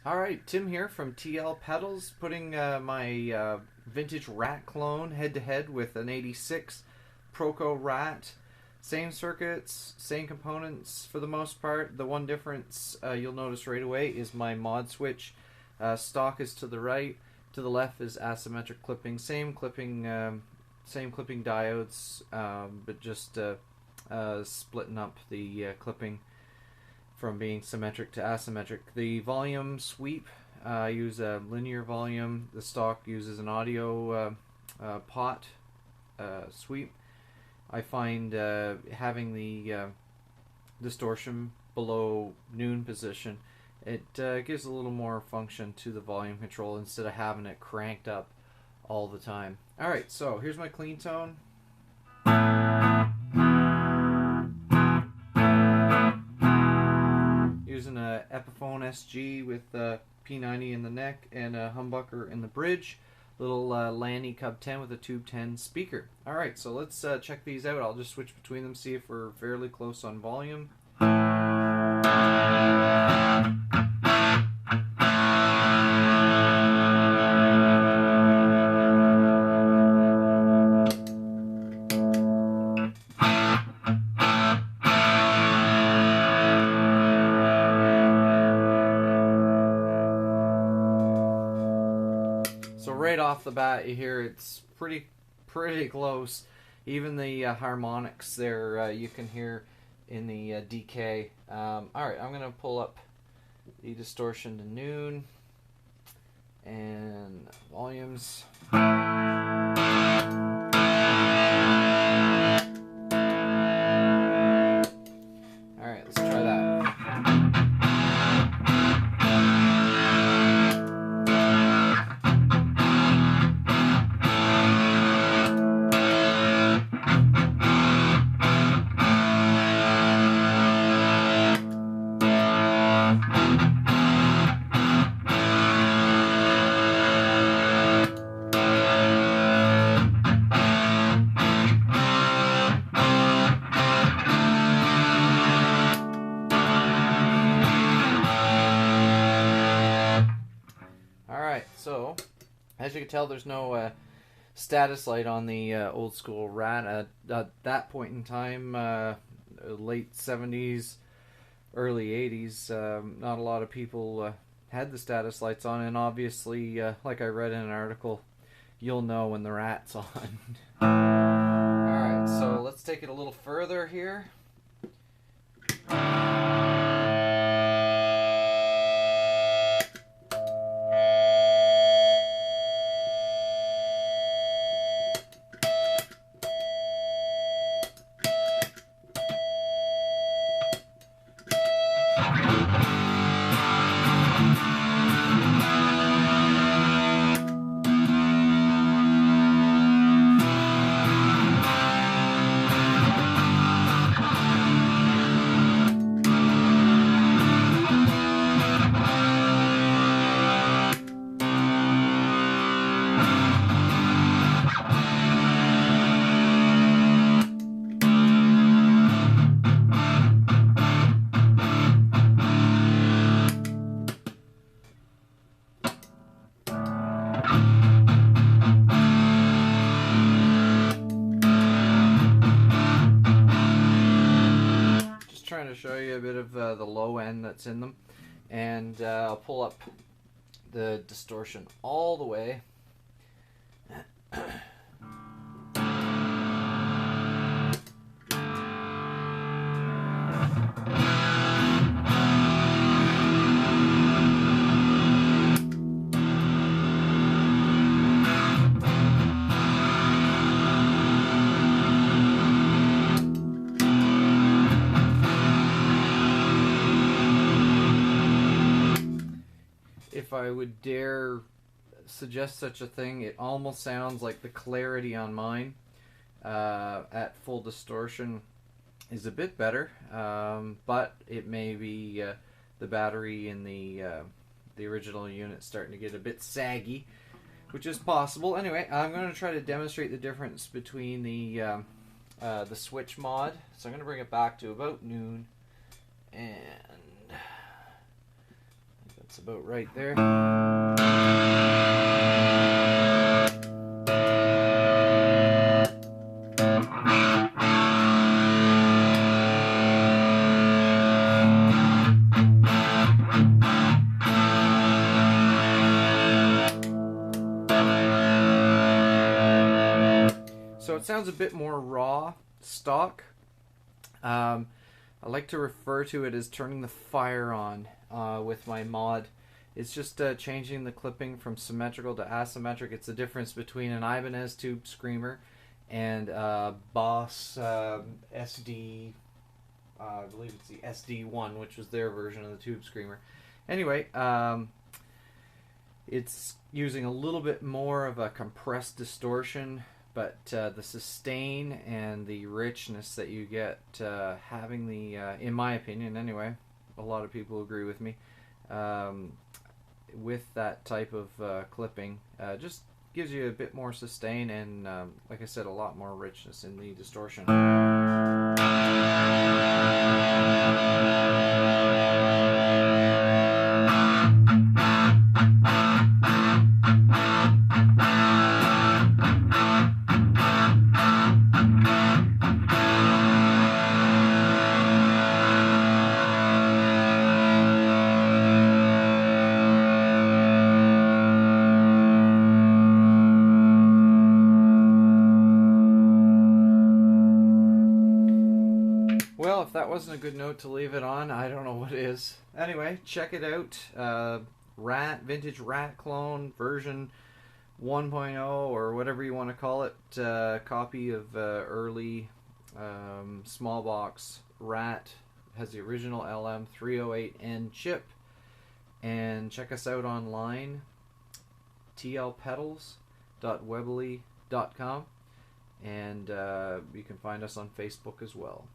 Alright, Tim here from TL Pedals, putting my vintage RAT clone head to head with an 86 Proco RAT. Same circuits, same components for the most part. The one difference you'll notice right away is my mod switch. Stock is to the right, to the left is asymmetric clipping. Same clipping diodes, but just splitting up the clipping from being symmetric to asymmetric. The volume sweep, I use a linear volume. The stock uses an audio pot sweep. I find having the distortion below noon position, it gives a little more function to the volume control instead of having it cranked up all the time. Alright, so here's my clean tone. Using a Epiphone SG with P90 in the neck and a humbucker in the bridge. Little Lanny Cub 10 with a Tube 10 speaker. Alright, so let's check these out. I'll just switch between them, see if we're fairly close on volume. So right off the bat, you hear it's pretty close. Even the harmonics there, you can hear in the decay. All right, I'm gonna pull up the distortion to noon and volumes. All right, let's try that. So, as you can tell, there's no status light on the old school RAT. At that point in time, late 70s, early 80s, not a lot of people had the status lights on, and obviously, like I read in an article, you'll know when the RAT's on. Alright, so let's take it a little further here. Trying to show you a bit of the low end that's in them, and I'll pull up the distortion all the way. If I would dare suggest such a thing, it almost sounds like the clarity on mine at full distortion is a bit better, but it may be the battery in the original unit starting to get a bit saggy, which is possible. Anyway, I'm going to try to demonstrate the difference between the switch mod. So I'm going to bring it back to about noon, and That's about right there. So it sounds a bit more raw, stock. I like to refer to it as turning the fire on with my mod. It's just changing the clipping from symmetrical to asymmetric. It's the difference between an Ibanez tube screamer and Boss SD, I believe it's the SD1, which was their version of the tube screamer. Anyway, it's using a little bit more of a compressed distortion, but the sustain and the richness that you get having the, in my opinion anyway, a lot of people agree with me, with that type of clipping, just gives you a bit more sustain and, like I said, a lot more richness in the distortion. Well, if that wasn't a good note to leave it on, I don't know what is. Anyway, check it out. RAT, vintage RAT clone, version 1.0 or whatever you want to call it. Copy of early small box RAT. Has the original LM308N chip. And check us out online, tlpedals.weebly.com. And you can find us on Facebook as well.